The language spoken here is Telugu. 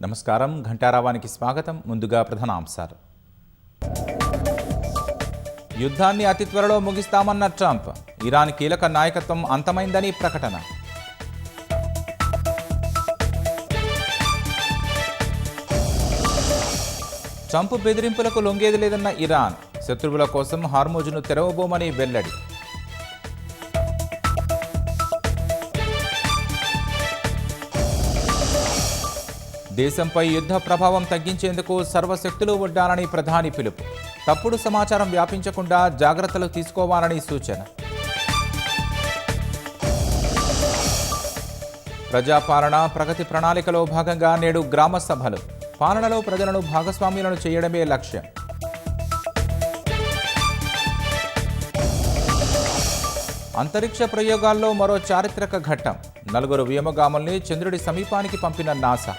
నమస్కారం. ఘంటారావానికి స్వాగతం. ముందుగా ప్రధానాంశాలు. యుద్ధాన్ని అతి త్వరలో ముగిస్తామన్న ట్రంప్. ఇరాన్ కీలక నాయకత్వం అంతమైందని ప్రకటన. ట్రంప్ బెదిరింపులకు లొంగేది లేదన్న ఇరాన్. శత్రువుల కోసం హార్మోజును తెరవబోమని వెల్లడి. దేశంపై యుద్ధ ప్రభావం తగ్గించేందుకు సర్వశక్తులు ఒడ్డాలని ప్రధాని పిలుపు. తప్పుడు సమాచారం వ్యాపించకుండా జాగ్రత్తలు తీసుకోవాలని సూచన. ప్రజాపాలన ప్రగతి ప్రణాళికలో భాగంగా నేడు గ్రామ సభలు. పాలనలో ప్రజలను భాగస్వామ్యులను చేయడమే లక్ష్యం. అంతరిక్ష ప్రయోగాల్లో మరో చారిత్రక ఘట్టం. 4 వ్యోమగాముల్ని చంద్రుడి సమీపానికి పంపిన నాసా.